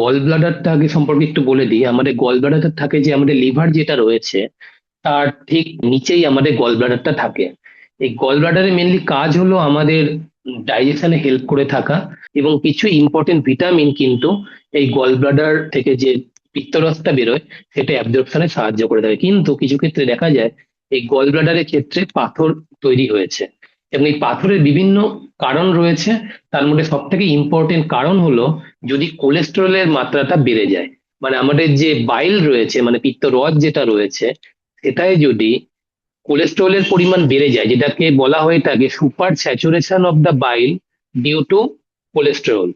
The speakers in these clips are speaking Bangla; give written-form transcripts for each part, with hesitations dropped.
গল ব্লাডারটা আগে সম্পর্কে একটু বলে দিই। আমাদের গল ব্লাডারটা থাকে যে আমাদের লিভার যেটা রয়েছে তার ঠিক নিচেই আমাদের গল ব্লাডারটা থাকে। এই গল ব্লাডারের মেনলি কাজ হলো আমাদের ডাইজেশনে হেল্প করে থাকা, এবং কিছু ইম্পর্টেন্ট ভিটামিন কিন্তু এই গল ব্লাডার থেকে যে পিত্তরসটা বেরোয় সেটা অ্যাবজর্পশনে সাহায্য করে থাকে। কিন্তু কিছু ক্ষেত্রে দেখা যায় এই গল ব্লাডারের ক্ষেত্রে পাথর তৈরি হয়েছে, এবং এই পাথরের বিভিন্ন কারণ রয়েছে। তার মধ্যে সব থেকে ইম্পর্টেন্ট কারণ হলো যদি কোলেস্টেরলের মাত্রাটা বেড়ে যায়, মানে আমাদের যে বাইল রয়েছে, মানে পিত্তরস যেটা রয়েছে সেটাই যদি কোলেস্টেরলের পরিমাণ বেড়ে যায়, যেটাকে বলা হয়ে থাকে super saturation of the bile due to cholesterol,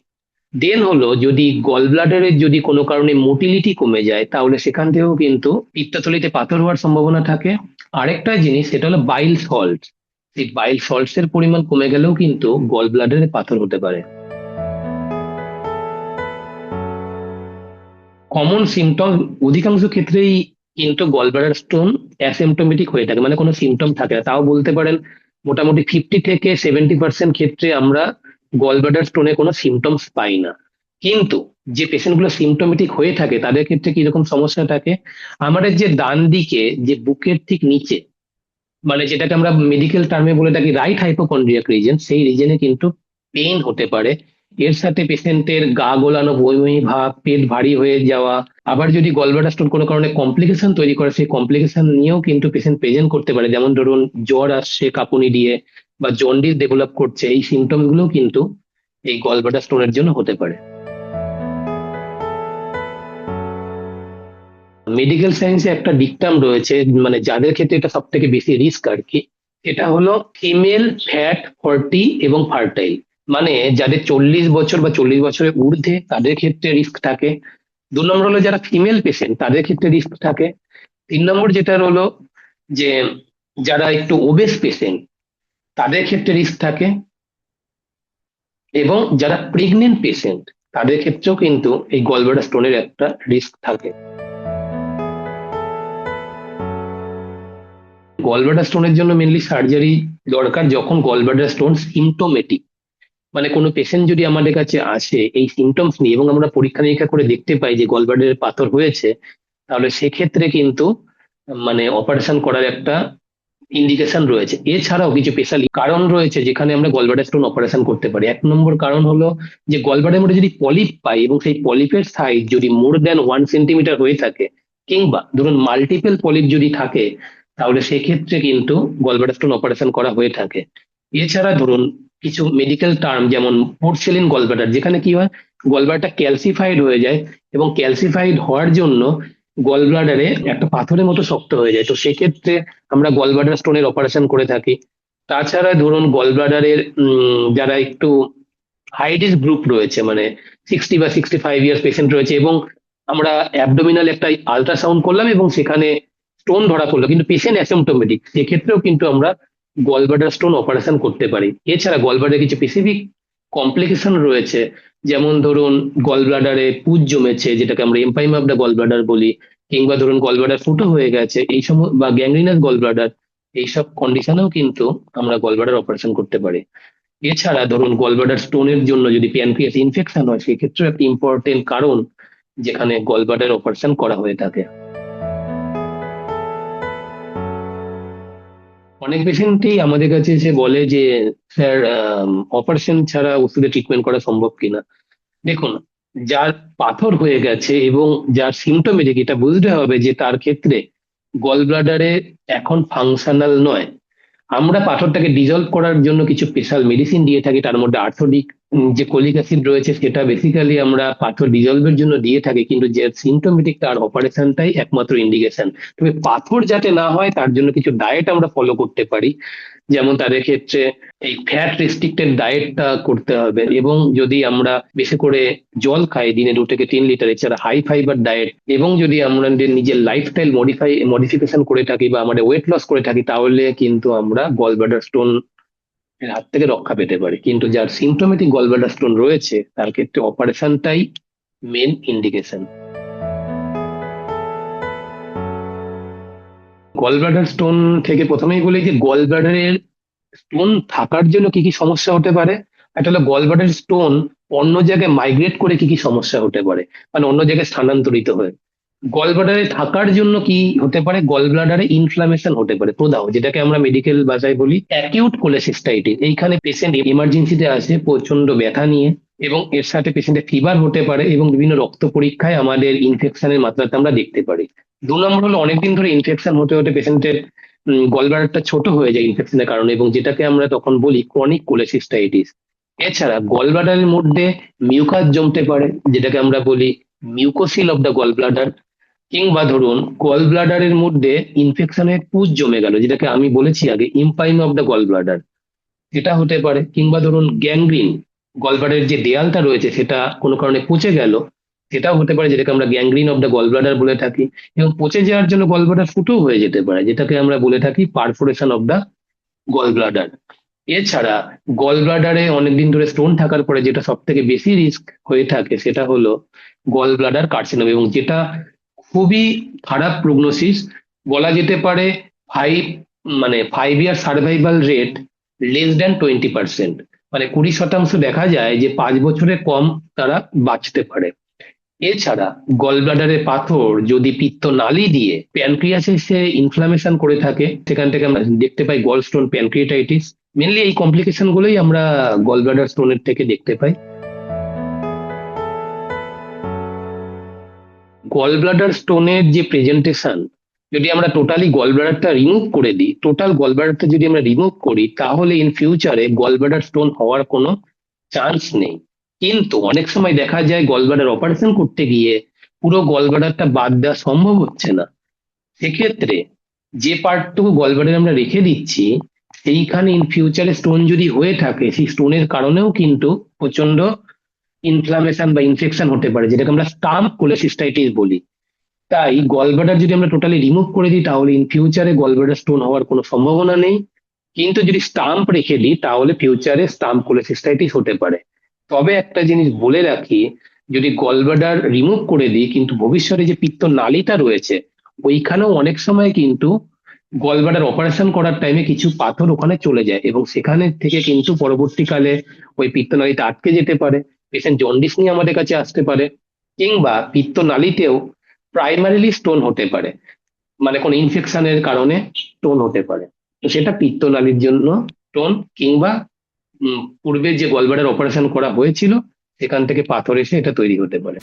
then হলো যদি গল ব্লাডারের যদি কোনো কারণে মোটিলিটি কমে যায় তাহলে সেখান থেকেও কিন্তু পিত্তথলিতে পাথর হওয়ার সম্ভাবনা থাকে। আরেকটা জিনিস সেটা হলো বাইল সল্ট, এই বাইল সল্টস এর পরিমাণ কমে গেলেও কিন্তু গল ব্লাডারে পাথর হতে পারে। কমন সিমটম অধিকাংশ ক্ষেত্রেই কিন্তু গলব্লাডার স্টোন অ্যাসিম্পটোমেটিক হয়ে থাকে, মানে কোনো সিমটম থাকে না। তাও বলতে পারেন মোটামুটি 50 থেকে 70% ক্ষেত্রে আমরা গলব্লাডার স্টোনে কোনো সিমটমস পাই না। কিন্তু যে পেশেন্ট গুলো সিমটোমেটিক হয়ে থাকে তাদের ক্ষেত্রে কিরকম সমস্যা থাকে, আমাদের যে ডান দিকে যে বুকের ঠিক নিচে, মানে যেটাকে আমরা মেডিকেল টার্মে বলে থাকি রাইট হাইপোকন্ড্রিয়াক রিজন, সেই রিজনে কিন্তু পেইন হতে পারে। এর সাথে পেশেন্টের গা গোলানো, বমি বমি ভাব, পেট ভারী হয়ে যাওয়া। আবার যদি গলব্লাডার স্টোন কোনো কারণে কমপ্লিকেশন তৈরি করে, সেই কমপ্লিকেশন নিয়েও কিন্তু পেশেন্ট প্রেজেন্ট করতে পারে। যেমন ধরুন জ্বর আসছে কাঁপুনি দিয়ে, বা জন্ডিস ডেভেলপ করছে, এই সিমটমস গুলো কিন্তু এই গলব্লাডার স্টোনের জন্য হতে পারে। মেডিকেল সায়েন্সে একটা ডিকটাম রয়েছে, মানে যাদের ক্ষেত্রে এটা সব থেকে বেশি রিস্ক আর কি, এটা হলো ফিমেল ফ্যাট 40 এবং ফার্টাইল, মানে যাদের 40 বছর বা 40 বছরের ঊর্ধ্বে তাদের ক্ষেত্রে রিস্ক থাকে। 2 নম্বর হলো যারা ফিমেল পেশেন্ট তাদের ক্ষেত্রে রিস্ক থাকে। 3 নম্বর যেটা হলো যে যারা একটু ওবেস পেশেন্ট তাদের ক্ষেত্রে রিস্ক থাকে, এবং যারা প্রেগনেন্ট পেশেন্ট তাদের ক্ষেত্রেও কিন্তু এই গলব্লাডার স্টোনের একটা রিস্ক থাকে। গলব্লাডার স্টোনের জন্য মেনলি সার্জারি দরকার যখন গলব্লাডার স্টোন সিমটোমেটিক, মানে কোনো পেশেন্ট যদি আমাদের কাছে আসে এই সিমটমস নিয়ে এবং আমরা পরীক্ষা নিরীক্ষা করে দেখতে পাই যে গলব্লাডারের পাথর হয়েছে, তাহলে সেক্ষেত্রে কিন্তু মানে অপারেশন করার একটা ইন্ডিকেশন রয়েছে। এছাড়াও কিছু স্পেশালি কারণ রয়েছে যেখানে আমরা গলব্লাডার স্টোন অপারেশন করতে পারি। 1 নম্বর কারণ হলো যে গলব্লাডারের মধ্যে যদি পলিপ পাই এবং সেই পলিপের সাইজ যদি মোর দ্যান 1 সেন্টিমিটার হয়ে থাকে, কিংবা ধরুন মাল্টিপল পলিপ যদি থাকে, তাহলে সেক্ষেত্রে কিন্তু গলব্লাডার স্টোন অপারেশন করা হয়ে থাকে। এছাড়া ধরুন কিছু মেডিকেল টার্ম যেমন পোর্সেলিন গলব্লাডার, যেখানে কি হয় গলব্লাডারটা ক্যালসিফাইড হয়ে যায়, এবং ক্যালসিফাইড হওয়ার জন্য গল ব্লাডারে একটা পাথরের মতো শক্ত হয়ে যায়, তো সেক্ষেত্রে আমরা গল ব্লাডার স্টোনের অপারেশন করে থাকি। তাছাড়া ধরুন গল ব্লাডারের যারা একটু হাই রিস্ক গ্রুপ রয়েছে, মানে 60 বা 65 ইয়ার্স পেশেন্ট রয়েছে, এবং আমরা অ্যাবডোমিনাল একটা আল্ট্রাসাউন্ড করলাম এবং সেখানে স্টোন ধরা পড়লো কিন্তু পেশেন্ট অ্যাসিম্পটোমেটিক, সেক্ষেত্রেও কিন্তু আমরা গল ব্লাডার স্টোন অপারেশন করতে পারি। এছাড়া গল ব্লাডারে কিছু স্পেসিফিক কমপ্লিকেশন রয়েছে, যেমন ধরুন গল ব্লাডারে পুজ জমেছে যেটাকে আমরা empyema of the gall bladder বলি, কিংবা ধরুন গল ব্লাডার ফুটো হয়ে গেছে এই সময়, বা গ্যাংগ্রিনাস গল ব্লাডার, এইসব কন্ডিশনেও কিন্তু আমরা গল ব্লাডার অপারেশন করতে পারি। এছাড়া ধরুন গলব্লাডার স্টোনের জন্য যদি প্যানক্রিয়াস ইনফেকশন হয় সেক্ষেত্রে একটা ইম্পর্টেন্ট কারণ যেখানে গলব্লাডার অপারেশন করা হয়ে থাকে। অনেক পেশেন্টই আমাদের কাছে এসে বলে যে স্যার অপারেশন ছাড়া ওষুধে ট্রিটমেন্ট করা সম্ভব কিনা। দেখুন, যার পাথর হয়ে গেছে এবং যার সিমটোমেটিক, এটা বুঝতে হবে যে তার ক্ষেত্রে গল ব্লাডারে এখন ফাংশনাল নয়। আমরা পাথরটাকে ডিজলভ করার জন্য কিছু স্পেশাল মেডিসিন দিয়ে থাকি, তার মধ্যে আর্থোডিক যে কলিক অ্যাসিড রয়েছে সেটা বেসিক্যালি আমরা পাথর ডিজলভের জন্য দিয়ে থাকি, কিন্তু যে সিমটোমেটিক তার অপারেশনটাই একমাত্র ইন্ডিকেশন। তবে পাথর যাতে না হয় তার জন্য কিছু ডায়েট আমরা ফলো করতে পারি, যেমন তাদের ক্ষেত্রে এই ফ্যাট রেস্ট্রিক্টেড ডায়েটটা করতে হবে, এবং যদি আমরা বেশি করে জল খাই দিনে 2 থেকে 3 লিটার, এছাড়া হাই ফাইবার ডায়েট, এবং যদি আমাদের নিজের লাইফস্টাইল মডিফিকেশন করে থাকি বা আমাদের ওয়েট লস করে থাকি, তাহলে কিন্তু আমরা গল ব্লাডার স্টোন এর হাত থেকে রক্ষা পেতে পারি। কিন্তু যার সিমটোমেটিক গল ব্লাডার স্টোন রয়েছে তার ক্ষেত্রে অপারেশনটাই main indication. Gall bladder stone থেকে প্রথমেই বলি যে গল ব্লাডারের স্টোন থাকার জন্য কি কি সমস্যা হতে পারে। একটা হলো গল ব্লাডার স্টোন অন্য জায়গায় মাইগ্রেট করে কি কি সমস্যা হতে পারে, মানে অন্য জায়গায় স্থানান্তরিত হয়ে গল ব্লাডারে থাকার জন্য কি হতে পারে, গল ব্লাডারে ইনফ্লামেশন হতে পারে, প্রদাহ, যেটাকে আমরা মেডিকেল ভাষায় বলি অ্যাকিউট কোলেসিস্টাইটিস। এইখানে পেশেন্ট ইমার্জেন্সিতে আসে প্রচন্ড ব্যথা নিয়ে, এবং এর সাথে পেশেন্টের ফিভার হতে পারে, এবং বিভিন্ন রক্ত পরীক্ষায় আমাদের ইনফেকশনের মাত্রাটা আমরা দেখতে পারি। 2 নম্বর হলো অনেকদিন ধরে ইনফেকশন হতে হতে পেশেন্টের গল ব্লাডারটা ছোট হয়ে যায় ইনফেকশনের কারণে, এবং যেটাকে আমরা তখন বলি ক্রনিক কোলেসিস্টাইটিস। এছাড়া গল ব্লাডারের মধ্যে মিউকাস জমতে পারে, যেটাকে আমরা বলি মিউকোসিল অফ দ্য গল ব্লাডার। কিংবা ধরুন গল ব্লাডারের মধ্যে ইনফেকশনের পুঁজ জমে গেল, যেটাকে আমি বলেছি আগে ইম্পাইম অফ দ্য গল ব্লাডার, এটা হতে পারে। কিংবা ধরুন গ্যাংগ্রিন, গল ব্লাডারের যে দেয়ালটা রয়েছে সেটা কোনো কারণে পচে গেল, সেটাও হতে পারে, যেটাকে আমরা gangrene of the gall bladder বলে থাকি। এবং পচে যাওয়ার জন্য গল ব্লাডার ফুটো হয়ে যেতে পারে, যেটাকে আমরা বলে থাকি perforation of the gall bladder. এছাড়া গল ব্লাডারে অনেকদিন ধরে স্টোন থাকার পরে যেটা সব থেকে বেশি রিস্ক হয়ে থাকে সেটা হলো গল ব্লাডার কার্সিনোম, এবং যেটা খুবই খারাপ প্রগনোসিস বলা যেতে পারে। 5 ইয়ার সার্ভাইভাল রেট <20%, মানে 20% দেখা যায় যে 5 বছরের কম তারা বাঁচতে পারে। এছাড়া গল ব্লাডারে পাথর যদি পিত্তনালী দিয়ে প্যানক্রিয়াসে ইনফ্লামেশন করে থাকে, সেখান থেকে আমরা দেখতে পাই গল স্টোন প্যানক্রিয়েটাইটিস। মেনলি এই কমপ্লিকেশন গুলোই আমরা গল ব্লাডার স্টোনের থেকে দেখতে পাই। গল ব্লাডার স্টোনের যে প্রেজেন্টেশন, যদি আমরা টোটালি গল ব্লাডারটা রিমুভ করে দিই, টোটাল গল ব্লাডারটা যদি আমরা রিমুভ করি, তাহলে ইন ফিউচারে গল ব্লাডার স্টোন হওয়ার কোনো চান্স নেই। কিন্তু অনেক সময় দেখা যায় গল ব্লাডার অপারেশন করতে গিয়ে পুরো গল ব্লাডারটা বাদ দেওয়া সম্ভব হচ্ছে না। সেক্ষেত্রে যে পার্টটুকু গল ব্লাডারে আমরা রেখে দিচ্ছি, সেইখানে ইন ফিউচারে স্টোন যদি হয়ে থাকে, সেই স্টোনের কারণেও কিন্তু প্রচন্ড ইনফ্লামেশন বা ইনফেকশন হতে পারে, যেটাকে আমরা স্টাম্প কোলেসিস্টাইটিস বলি। তাই গলব্লাডার যদি আমরা টোটালি রিমুভ করে দিই, তাহলে ইন ফিউচারে গলব্লাডার স্টোন হওয়ার কোনো সম্ভাবনা নেই। কিন্তু যদি স্টাম্প রেখে দিই, তাহলে ফিউচারে স্টাম্প কোলেসিস্টাইটিস হতে পারে। তবে একটা জিনিস বলে রাখি, যদি গলব্লাডার রিমুভ করে দিই কিন্তু ভবিষ্যতে যে পিত্ত নালীটা রয়েছে, ওইখানেও অনেক সময় কিন্তু গলব্লাডার অপারেশন করার টাইমে কিছু পাথর ওখানে চলে যায়, এবং সেখানে থেকে কিন্তু পরবর্তীকালে ওই পিত্তনালীটা আটকে যেতে পারে, পেশেন্ট জন্ডিস নিয়ে আমাদের কাছে আসতে পারে। কিংবা পিত্তনালীতেও প্রাইমারিলি স্টোন হতে পারে, মানে কোন ইনফেকশনের কারণে স্টোন হতে পারে। তো সেটা পিত্তনালীর জন্য স্টোন, কিংবা পূর্বে যে গলব্লাডার অপারেশন করা হয়েছিল সেখান থেকে পাথর এসে এটা তৈরি হতে পারে।